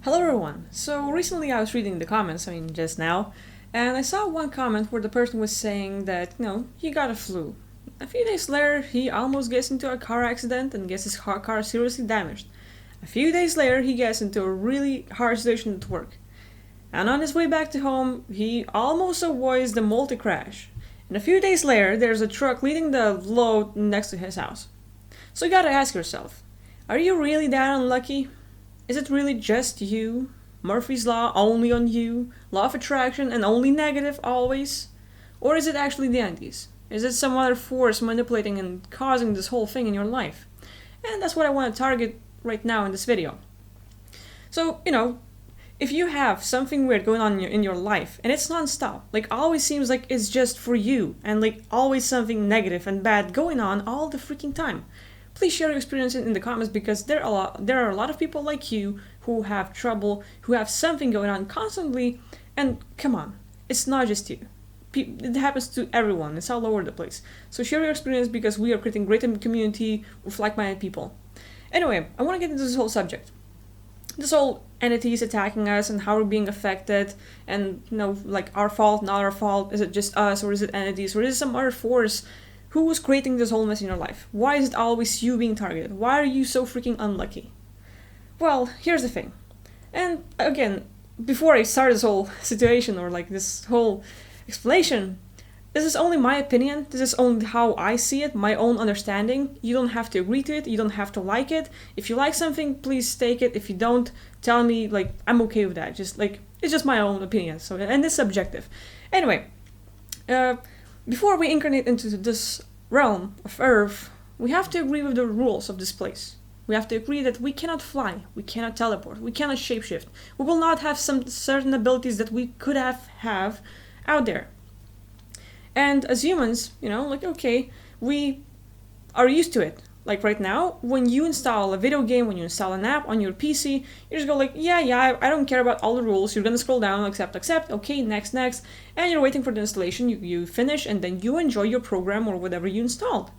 Hello everyone! So recently I was reading the comments, just now, and I saw one comment where the person was saying that, he got a flu. A few days later, he almost gets into a car accident and gets his car seriously damaged. A few days later, he gets into a really hard situation at work. And on his way back to home, he almost avoids the multi-crash. And a few days later, there's a truck leading the load next to his house. So you gotta ask yourself, are you really that unlucky? Is it really just you? Murphy's Law only on you? Law of attraction and only negative always? Or is it actually the entities? Is it some other force manipulating and causing this whole thing in your life? And that's what I want to target right now in this video. So, if you have something weird going on in your life and it's non-stop, like always seems like it's just for you and like always something negative and bad going on all the freaking time, please share your experience in the comments because there are a lot of people like you who have trouble, who have something going on constantly, and come on, it's not just you. It happens to everyone, it's all over the place. So share your experience because we are creating a great community with like-minded people. Anyway, I want to get into this whole subject. This whole entities attacking us and how we're being affected and, like our fault, not our fault, is it just us or is it entities or is it some other force? Who was creating this whole mess in your life? Why is it always you being targeted? Why are you so freaking unlucky? Well, here's the thing. And again, before I start this whole situation or like this whole explanation, this is only my opinion. This is only how I see it, my own understanding. You don't have to agree to it. You don't have to like it. If you like something, please take it. If you don't, tell me, like, I'm okay with that. Just like, it's just my own opinion. So, and it's subjective. Anyway, before we incarnate into this realm of Earth, we have to agree with the rules of this place. We have to agree that we cannot fly, we cannot teleport, we cannot shapeshift. We will not have some certain abilities that we could have out there. And as humans, we are used to it. Like right now, when you install a video game, when you install an app on your PC, you just go like, yeah, I don't care about all the rules. You're gonna scroll down, accept, okay, next, and you're waiting for the installation, you finish, and then you enjoy your program or whatever you installed.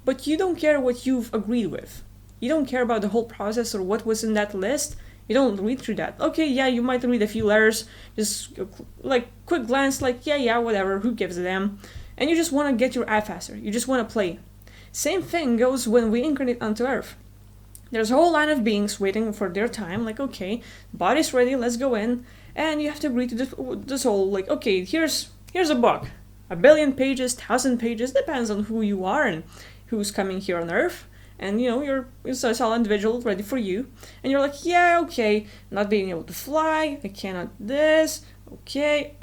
But you don't care what you've agreed with. You don't care about the whole process or what was in that list. You don't read through that. Okay, yeah, you might read a few letters, just like quick glance, like, yeah, whatever, who gives a damn. And you just want to get your app faster. You just want to play. Same thing goes when we incarnate onto Earth. There's a whole line of beings waiting for their time, like, okay, body's ready, let's go in, and you have to agree to this whole, like, okay, here's a book. 1 billion pages, 1,000 pages, depends on who you are and who's coming here on Earth. And, you're a solid individual ready for you. And you're like, yeah, okay, not being able to fly, I cannot this, okay,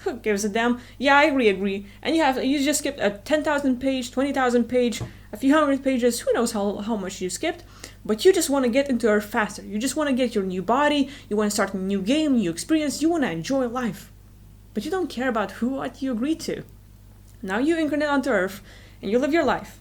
who gives a damn? Yeah, I agree. And you just skipped a 10,000 page, 20,000 page, a few hundred pages, who knows how much you skipped, but you just want to get into Earth faster. You just want to get your new body, you want to start a new game, new experience, you want to enjoy life. But you don't care about what you agreed to. Now you incarnate onto Earth, and you live your life.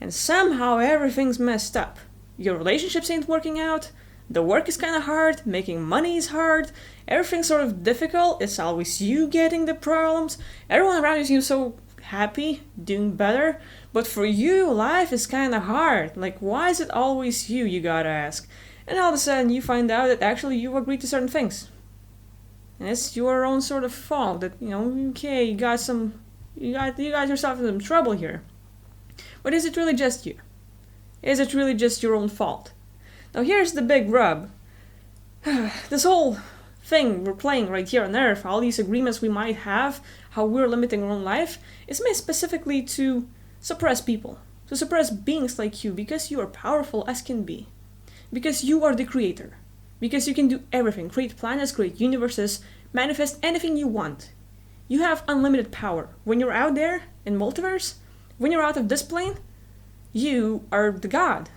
And somehow everything's messed up. Your relationships ain't working out, the work is kinda hard, making money is hard, everything's sort of difficult, it's always you getting the problems, everyone around you seems so happy, doing better, but for you, life is kinda hard. Like, why is it always you gotta ask? And all of a sudden you find out that actually you agreed to certain things. And it's your own sort of fault that, okay, you got yourself in some trouble here. But is it really just you? Is it really just your own fault? Now here's the big rub. This whole thing we're playing right here on Earth, all these agreements we might have, how we're limiting our own life, is made specifically to suppress people. To suppress beings like you because you are powerful as can be. Because you are the creator. Because you can do everything. Create planets, create universes, manifest anything you want. You have unlimited power. When you're out there in multiverse, when you're out of this plane, you are the god.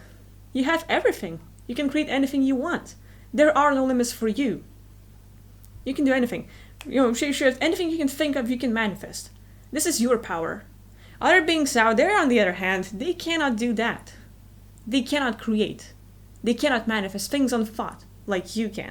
You have everything. You can create anything you want. There are no limits for you. You can do anything. Shape anything you can think of, you can manifest. This is your power. Other beings out there, on the other hand, they cannot do that. They cannot create. They cannot manifest things on thought like you can.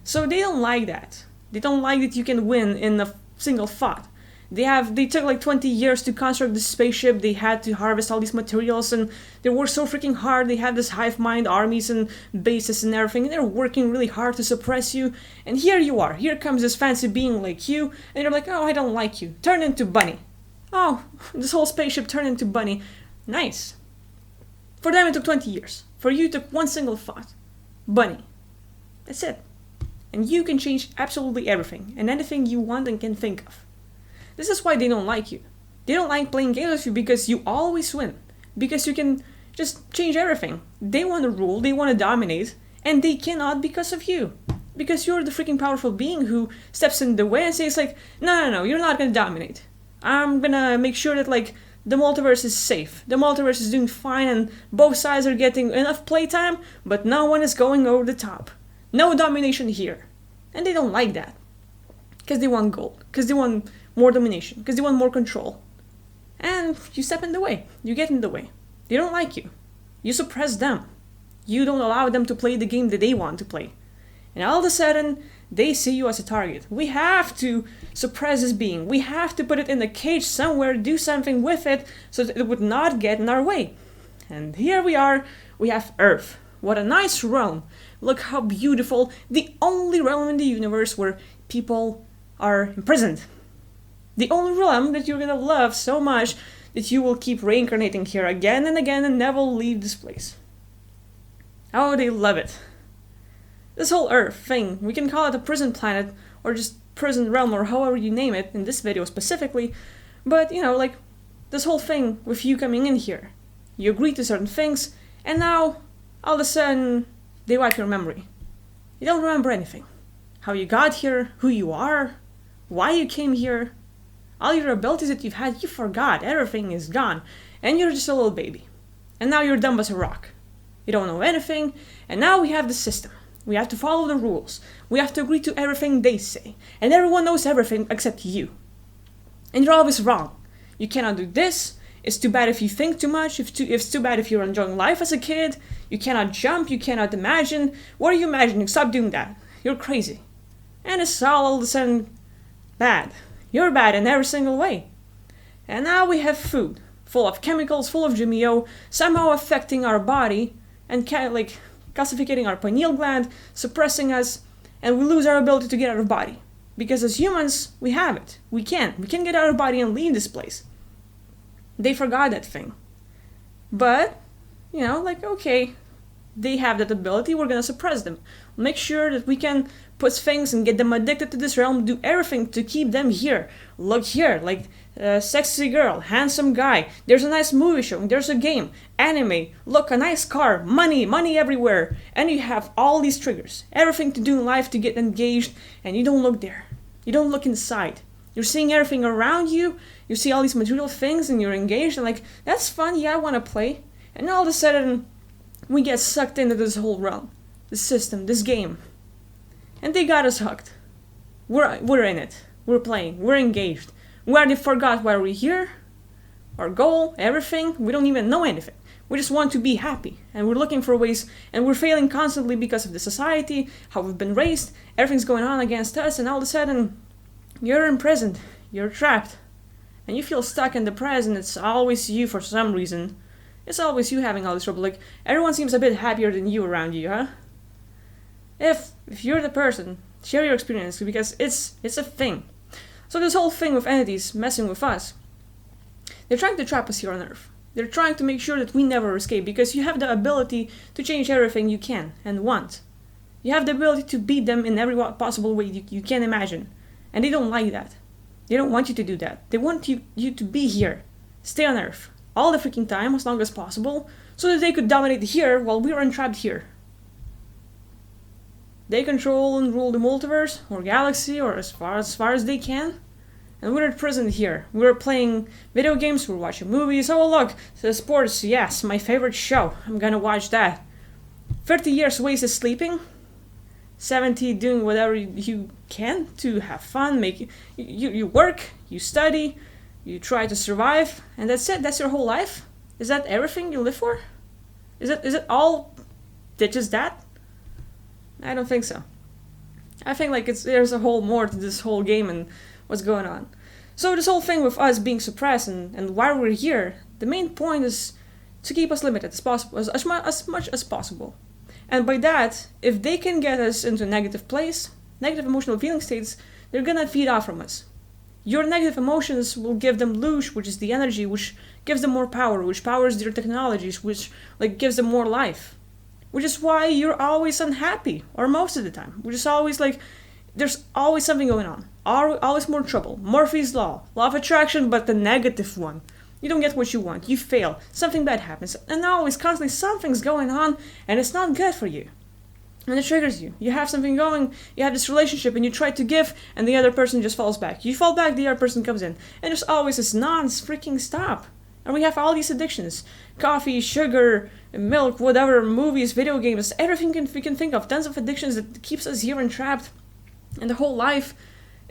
So they don't like that. They don't like that you can win in a single thought. They took like 20 years to construct this spaceship. They had to harvest all these materials, and they worked so freaking hard. They had this hive mind armies and bases and everything, and they're working really hard to suppress you. And here you are. Here comes this fancy being like you, and you're like, oh, I don't like you. Turn into bunny. Oh, this whole spaceship turned into bunny. Nice. For them it took 20 years. For you it took one single thought. Bunny. That's it. And you can change absolutely everything, and anything you want and can think of. This is why they don't like you. They don't like playing games with you because you always win. Because you can just change everything. They want to rule, they want to dominate, and they cannot because of you. Because you're the freaking powerful being who steps in the way and says like, no, you're not gonna dominate. I'm gonna make sure that like the multiverse is safe. The multiverse is doing fine and both sides are getting enough playtime, but no one is going over the top. No domination here. And they don't like that. Because they want gold. Because they want more domination. Because they want more control. And you step in the way. You get in the way. They don't like you. You suppress them. You don't allow them to play the game that they want to play. And all of a sudden, they see you as a target. We have to suppress this being. We have to put it in a cage somewhere, do something with it, so that it would not get in our way. And here we are. We have Earth. What a nice realm. Look how beautiful. The only realm in the universe where people are imprisoned. The only realm that you're gonna love so much that you will keep reincarnating here again and again and never leave this place. Oh, they love it. This whole Earth thing, we can call it a prison planet or just prison realm or however you name it in this video specifically, but like this whole thing with you coming in here. You agree to certain things, and now all of a sudden they wipe your memory. You don't remember anything. How you got here, who you are, why you came here. All your abilities that you've had, you forgot. Everything is gone. And you're just a little baby. And now you're dumb as a rock. You don't know anything. And now we have the system. We have to follow the rules. We have to agree to everything they say. And everyone knows everything except you. And you're always wrong. You cannot do this. It's too bad if you think too much. It's too bad if you're enjoying life as a kid. You cannot jump. You cannot imagine. What are you imagining? Stop doing that. You're crazy. And it's all of a sudden bad. You're bad in every single way. And now we have food, full of chemicals, full of GMO, somehow affecting our body and calcificating our pineal gland, suppressing us, and we lose our ability to get out of body. Because as humans, we have it. We can get out of body and leave this place. They forgot that thing. But, okay, they have that ability, we're gonna suppress them. Make sure that we can put things and get them addicted to this realm, do everything to keep them here. Look here, like sexy girl, handsome guy, there's a nice movie showing, there's a game, anime, look, a nice car, money everywhere. And you have all these triggers, everything to do in life to get engaged, and you don't look there. You don't look inside. You're seeing everything around you, you see all these material things and you're engaged and like, that's fun, yeah, I wanna play. And all of a sudden, we get sucked into this whole realm, this system, this game. And they got us hooked. We're in it. We're playing. We're engaged. We already forgot why we're here, our goal, everything. We don't even know anything. We just want to be happy. And we're looking for ways, and we're failing constantly because of the society, how we've been raised, everything's going on against us, and all of a sudden, you're imprisoned. You're trapped. And you feel stuck and depressed, and it's always you for some reason. It's always you having all this trouble. Like, everyone seems a bit happier than you around you, huh? If you're the person, share your experience, because it's a thing. So this whole thing with entities messing with us, they're trying to trap us here on Earth. They're trying to make sure that we never escape, because you have the ability to change everything you can and want. You have the ability to beat them in every possible way you can imagine. And they don't like that. They don't want you to do that. They want you to be here. Stay on Earth. All the freaking time, as long as possible, so that they could dominate here while we are entrapped here. They control and rule the multiverse, or galaxy, or as far as they can. And we're imprisoned here. We're playing video games, we're watching movies. Oh look, the sports, yes, my favorite show. I'm gonna watch that. 30 years wasted sleeping. 70 doing whatever you can to have fun, you work, you study, you try to survive, and that's it. That's your whole life? Is that everything you live for? Is it all just that? I don't think so. I think there's a whole more to this whole game and what's going on. So this whole thing with us being suppressed and why we're here, the main point is to keep us limited as possible, as much as possible. And by that, if they can get us into a negative place, negative emotional feeling states, they're gonna feed off from us. Your negative emotions will give them loosh, which is the energy, which gives them more power, which powers their technologies, which gives them more life. Which is why you're always unhappy, or most of the time. Which is always there's always something going on. Always more trouble. Murphy's Law of attraction, but the negative one. You don't get what you want, you fail, something bad happens, and always constantly something's going on, and it's not good for you. And it triggers you. You have something going, you have this relationship, and you try to give, and the other person just falls back. You fall back, the other person comes in. And there's always this non-freaking stop. And we have all these addictions. Coffee, sugar, milk, whatever, movies, video games, everything we can think of. Tons of addictions that keeps us here entrapped. And the whole life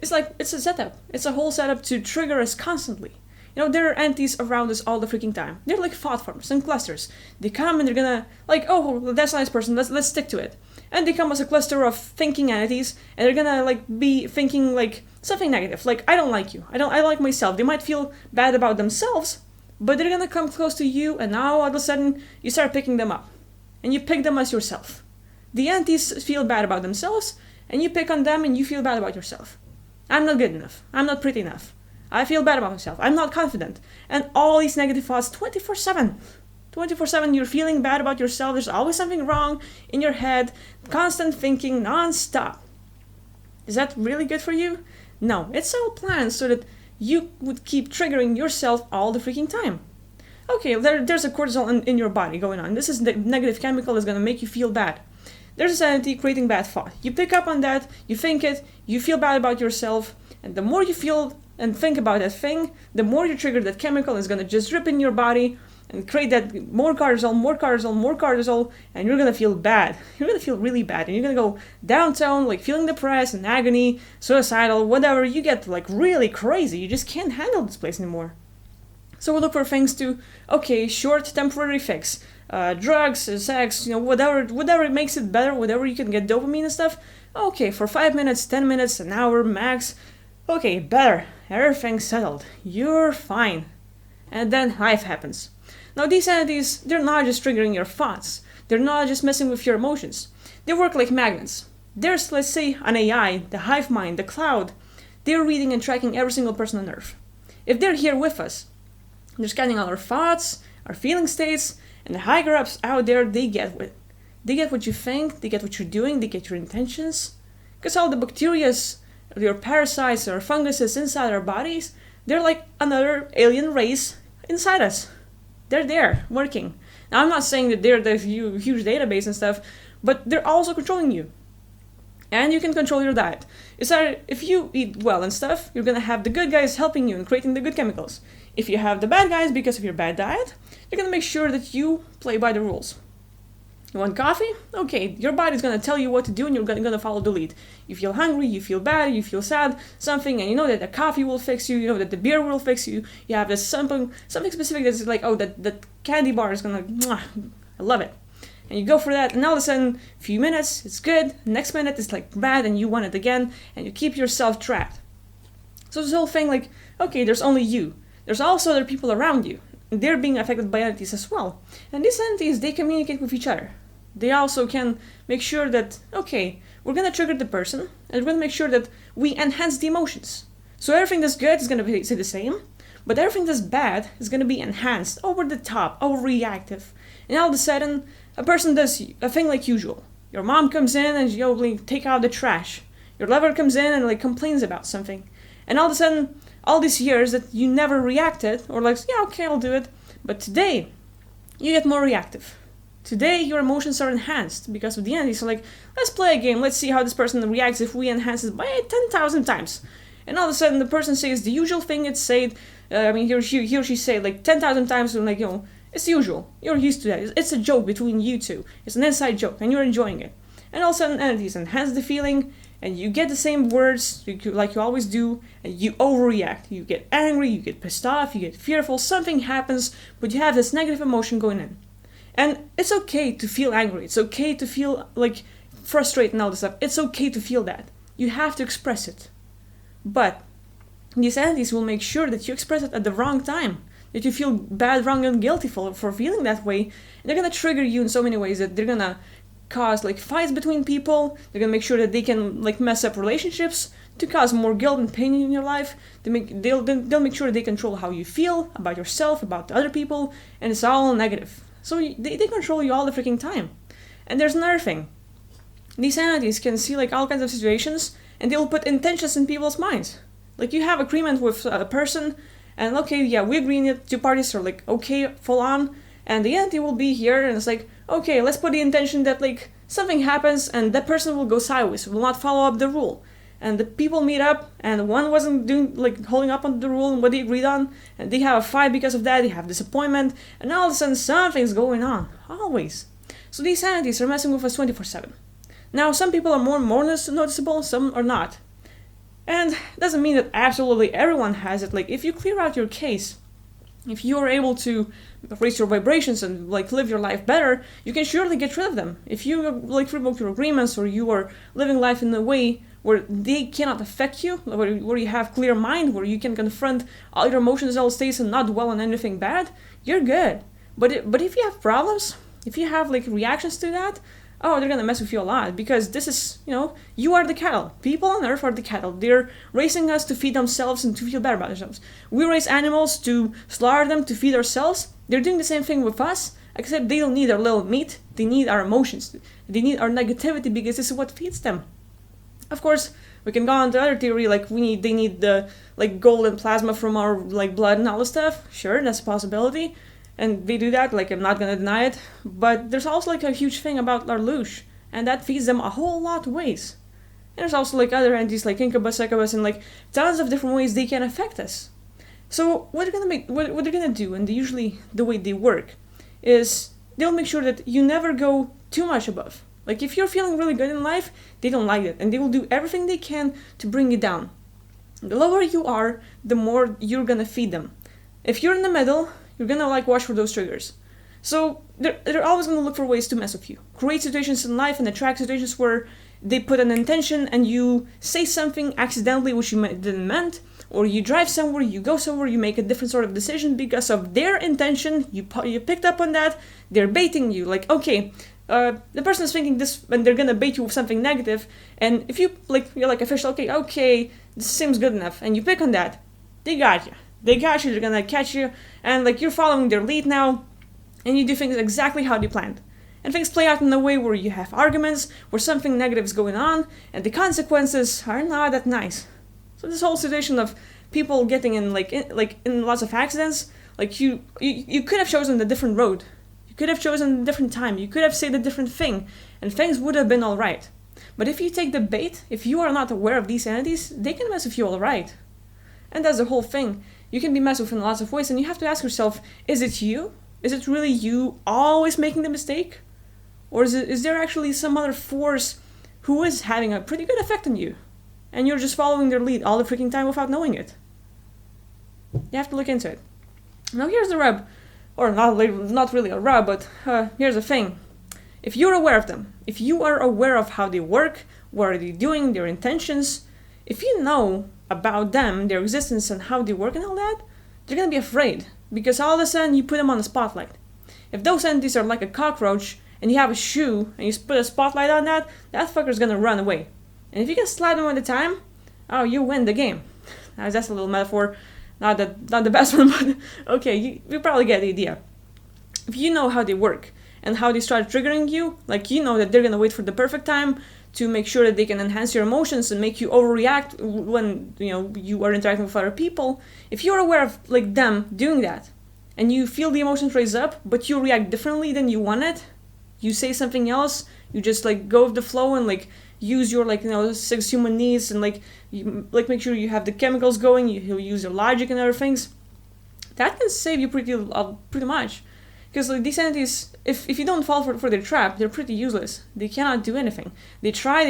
is it's a setup. It's a whole setup to trigger us constantly. There are entities around us all the freaking time. They're like thought forms and clusters. They come and they're gonna, oh, that's a nice person, let's stick to it. And they come as a cluster of thinking entities, and they're gonna, be thinking, something negative. I don't like you. I like myself. They might feel bad about themselves, but they're gonna come close to you, and now all of a sudden, you start picking them up. And you pick them as yourself. The entities feel bad about themselves, and you pick on them, and you feel bad about yourself. I'm not good enough. I'm not pretty enough. I feel bad about myself. I'm not confident. And all these negative thoughts 24/7. 24/7 you're feeling bad about yourself. There's always something wrong in your head. Constant thinking non-stop. Is that really good for you? No. It's all planned so that you would keep triggering yourself all the freaking time. Okay, there's a cortisol in your body going on. This is the negative chemical that's going to make you feel bad. There's this entity creating bad thought. You pick up on that, you think it, you feel bad about yourself, and the more you feel and think about that thing, the more you trigger that chemical is going to just drip in your body and create that more cortisol, and you're going to feel bad. You're going to feel really bad, and you're going to go downtown, feeling depressed and agony, suicidal, whatever. You get, really crazy. You just can't handle this place anymore. So we look for things to, short, temporary fix. Drugs, sex, whatever makes it better, whatever you can get dopamine and stuff. Okay, for 5 minutes, 10 minutes, an hour max. Okay, better. Everything's settled. You're fine. And then life happens. Now these entities, they're not just triggering your thoughts. They're not just messing with your emotions. They work like magnets. There's, let's say, an AI, the hive mind, the cloud. They're reading and tracking every single person on Earth. If they're here with us, they're scanning all our thoughts, our feeling states, and the higher ups out there, they get what you think, they get what you're doing, they get your intentions. Because all the bacterias, your parasites or funguses inside our bodies, they're like another alien race inside us. They're there, working. Now I'm not saying that they're the huge database and stuff, but they're also controlling you. And you can control your diet. If you eat well and stuff, you're gonna have the good guys helping you and creating the good chemicals. If you have the bad guys because of your bad diet, you're gonna make sure that you play by the rules. You want coffee? Okay, your body's gonna tell you what to do and you're gonna follow the lead. You feel hungry, you feel bad, you feel sad, something, and you know that the coffee will fix you, you know that the beer will fix you, you have this something specific that's that candy bar is gonna, I love it. And you go for that, and all of a sudden, a few minutes, it's good, next minute it's bad, and you want it again, and you keep yourself trapped. So this whole thing, okay, there's only you. There's also other people around you. They're being affected by entities as well. And these entities, they communicate with each other. They also can make sure that, okay, we're going to trigger the person, and we're going to make sure that we enhance the emotions. So everything that's good is going to stay the same, but everything that's bad is going to be enhanced, over the top, overreactive. And all of a sudden, a person does a thing like usual. Your mom comes in and take out the trash. Your lover comes in and complains about something. And all of a sudden, all these years that you never reacted, or yeah, okay, I'll do it. But today, you get more reactive. Today, your emotions are enhanced because of the entity. So let's play a game. Let's see how this person reacts if we enhance it by 10,000 times. And all of a sudden, the person says the usual thing it's said. He or she say 10,000 times, and it's usual. You're used to that. It's a joke between you two. It's an inside joke, and you're enjoying it. And all of a sudden, entities enhance the feeling, and you get the same words like you always do, and you overreact. You get angry, you get pissed off, you get fearful, something happens, but you have this negative emotion going in. And it's okay to feel angry. It's okay to feel frustrated and all this stuff. It's okay to feel that. You have to express it. But These entities will make sure that you express it at the wrong time, that you feel bad, wrong, and guilty for feeling that way. And they're gonna trigger you in so many ways that they're gonna cause like fights between people. They're gonna make sure that they can like mess up relationships to cause more guilt and pain in your life. They'll make sure they control how you feel about yourself, about other people, and it's all negative. So they control you all the freaking time. And there's another thing. These entities can see like all kinds of situations, and they'll put intentions in people's minds. Like you have agreement with a person, and okay, yeah, we agree that two parties are like okay, full on, and the entity will be here, and it's like, okay, let's put the intention that like something happens, and that person will go sideways, will not follow up the rule, and the people meet up, and one wasn't doing like holding up on the rule and what they agreed on, and they have a fight because of that. They have disappointment, and all of a sudden something's going on, always. So these entities are messing with us 24/7. Now, some people are more noticeable, some are not. And it doesn't mean that absolutely everyone has it. Like, if you clear out your case, if you are able to raise your vibrations and like live your life better, you can surely get rid of them. If you like revoke your agreements, or you are living life in a way where they cannot affect you, where you have clear mind, where you can confront all your emotions, all states, and not dwell on anything bad, you're good. But if you have problems, if you have like reactions to that, oh, they're gonna mess with you a lot, because this is, you are the cattle. People on Earth are the cattle. They're raising us to feed themselves and to feel better about themselves. We raise animals to slaughter them to feed ourselves. They're doing the same thing with us, except they don't need our little meat. They need our emotions. They need our negativity, because this is what feeds them. Of course, we can go on to other theory, like they need the like golden plasma from our like blood and all this stuff. Sure, that's a possibility. And they do that, like I'm not gonna deny it. But there's also like a huge thing about our loosh, and that feeds them a whole lot of ways. And there's also like other entities like incubus, succubus, and like tons of different ways they can affect us. So what they're gonna do, and usually the way they work, is they'll make sure that you never go too much above. Like if you're feeling really good in life, they don't like it, and they will do everything they can to bring you down. The lower you are, the more you're gonna feed them. If you're in the middle, you're gonna like watch for those triggers. So they're always gonna look for ways to mess with you. Create situations in life and attract situations where they put an intention and you say something accidentally which you didn't meant, or you drive somewhere, you go somewhere, you make a different sort of decision because of their intention. You picked up on that. They're baiting you. Like, okay, the person is thinking this, and they're gonna bait you with something negative. And if you're like official, okay, this seems good enough, and you pick on that, they got you. They're gonna catch you, and like you're following their lead now, and you do things exactly how they planned. And things play out in a way where you have arguments, where something negative is going on, and the consequences are not that nice. So this whole situation of people getting in lots of accidents, like you could have chosen a different road. You could have chosen a different time. You could have said a different thing, and things would have been alright. But if you take the bait, if you are not aware of these entities, they can mess with you alright. And that's the whole thing. You can be messed with in lots of ways, and you have to ask yourself, is it you? Is it really you always making the mistake? Or is there actually some other force who is having a pretty good effect on you? And you're just following their lead all the freaking time without knowing it? You have to look into it. Now here's the rub. Or not really a rub, but here's the thing. If you're aware of them, if you are aware of how they work, what are they doing, their intentions, if you know about them, their existence, and how they work and all that, they're gonna be afraid, because all of a sudden you put them on the spotlight. If those entities are like a cockroach and you have a shoe and you put a spotlight on that fucker's gonna run away. And if you can slap them at the time, oh, you win the game. That's a little metaphor, not the best one, but okay, you probably get the idea. If you know how they work and how they start triggering you, like you know that they're gonna wait for the perfect time to make sure that they can enhance your emotions and make you overreact when you are interacting with other people. If you're aware of like them doing that, and you feel the emotions raise up, but you react differently than you wanted, you say something else, you just like go with the flow and like use your 6 human needs and make sure you have the chemicals going, you use your logic and other things, that can save you pretty much. Because like these entities, if you don't fall for their trap, they're pretty useless. They cannot do anything. They try,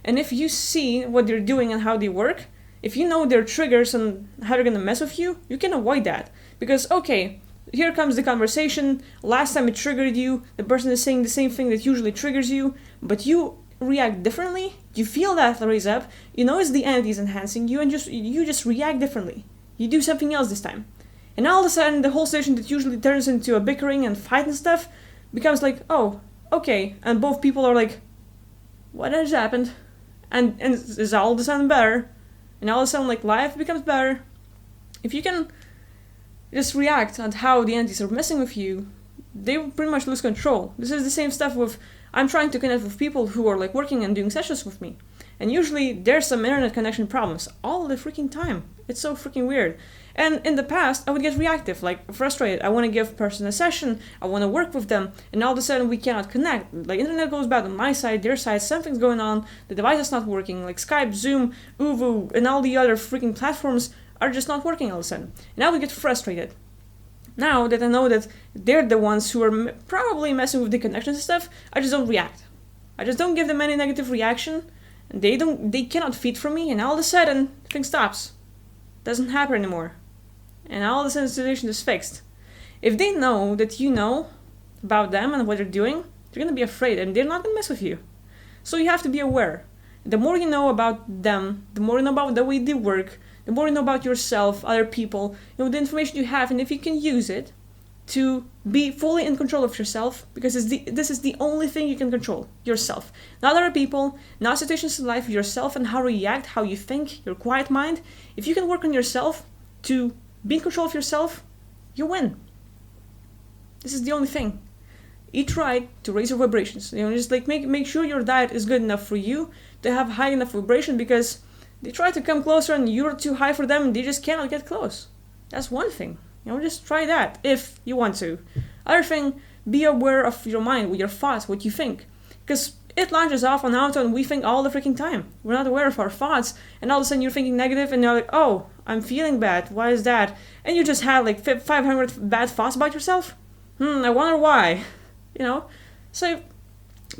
and if you see what they're doing and how they work, if you know their triggers and how they're gonna mess with you, you can avoid that. Because okay, here comes the conversation, last time it triggered you, the person is saying the same thing that usually triggers you, but you react differently, You feel that raise up, you know it's the entities enhancing you, and you just react differently. You do something else this time. And all of a sudden, the whole situation that usually turns into a bickering and fight and stuff becomes like, oh, okay. And both people are like, what has happened? And it's all of a sudden better. And all of a sudden, like, life becomes better. If you can just react on how the entities are messing with you, they will pretty much lose control. This is the same stuff with, I'm trying to connect with people who are like working and doing sessions with me. And usually there's some internet connection problems all the freaking time. It's so freaking weird. And in the past, I would get reactive, like frustrated. I want to give a person a session, I want to work with them, and all of a sudden we cannot connect. Like, internet goes bad on my side, their side, something's going on, the device is not working, like Skype, Zoom, ooVoo, and all the other freaking platforms are just not working all of a sudden. And I would get frustrated. Now that I know that they're the ones who are probably messing with the connections and stuff, I just don't react. I just don't give them any negative reaction, and they cannot feed from me, and all of a sudden, thing stops. Doesn't happen anymore. And all of a sudden the situation is fixed. If they know that you know about them and what they're doing, they're gonna be afraid and they're not gonna mess with you. So you have to be aware. The more you know about them, the more you know about the way they work, the more you know about yourself, other people, the information you have, and if you can use it to be fully in control of yourself, because this is the only thing you can control, yourself. Not other people, not situations in life, yourself and how you react, how you think, your quiet mind. If you can work on yourself to be in control of yourself, you win. This is the only thing. Eat right to raise your vibrations. Just like make sure your diet is good enough for you to have high enough vibration, because they try to come closer and you're too high for them and they just cannot get close. That's one thing. Just try that if you want to. Other thing, be aware of your mind, with your thoughts, what you think. Because it launches off on auto and we think all the freaking time. We're not aware of our thoughts, and all of a sudden you're thinking negative and you're like, oh, I'm feeling bad. Why is that? And you just had like 500 bad thoughts about yourself? I wonder why. So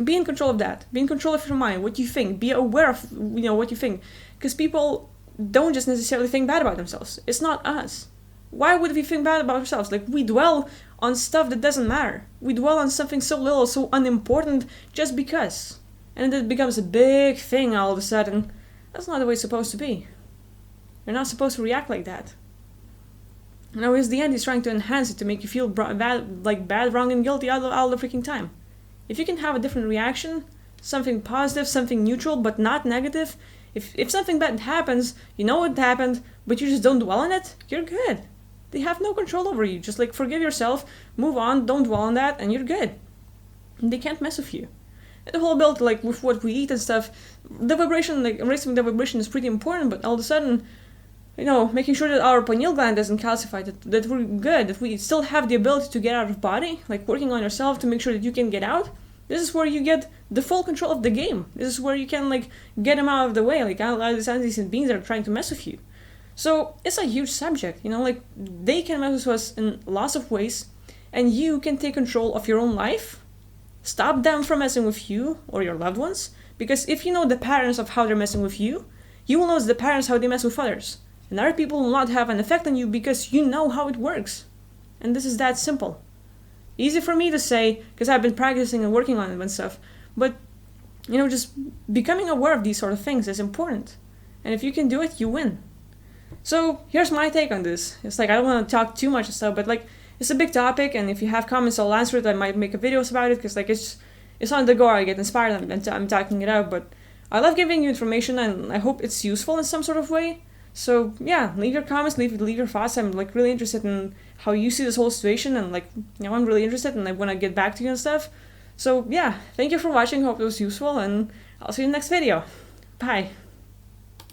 be in control of that. Be in control of your mind, what you think. Be aware of what you think. Because people don't just necessarily think bad about themselves. It's not us. Why would we think bad about ourselves? Like, we dwell on stuff that doesn't matter. We dwell on something so little, so unimportant, just because. And it becomes a big thing all of a sudden. That's not the way it's supposed to be. You're not supposed to react like that. It's the end is trying to enhance it to make you feel bad, wrong, and guilty all the freaking time. If you can have a different reaction, something positive, something neutral, but not negative, if something bad happens, you know what happened, but you just don't dwell on it, you're good. They have no control over you. Just like forgive yourself, move on, don't dwell on that, and you're good. And they can't mess with you. And the whole build, like with what we eat and stuff, the vibration, like raising the vibration is pretty important, but all of a sudden, making sure that our pineal gland doesn't calcify, that we're good, that we still have the ability to get out of body, like working on yourself to make sure that you can get out. This is where you get the full control of the game. This is where you can get them out of the way, like all these entities and beings that are trying to mess with you. So it's a huge subject, they can mess with us in lots of ways, and you can take control of your own life, stop them from messing with you or your loved ones, because if you know the patterns of how they're messing with you, you will know the patterns how they mess with others. And other people will not have an effect on you because you know how it works. And this is that simple. Easy for me to say, because I've been practicing and working on it and stuff, but just becoming aware of these sort of things is important. And if you can do it, you win. So here's my take on this. It's I don't want to talk too much and stuff, but it's a big topic, and if you have comments, I'll answer it. I might make a videos about it, because it's on the go. I get inspired and I'm talking it out, but I love giving you information, and I hope it's useful in some sort of way. So yeah, leave your comments, leave your thoughts. I'm really interested in how you see this whole situation, and I'm really interested, and I want to get back to you and stuff. So yeah, thank you for watching. Hope it was useful, and I'll see you in the next video. Bye.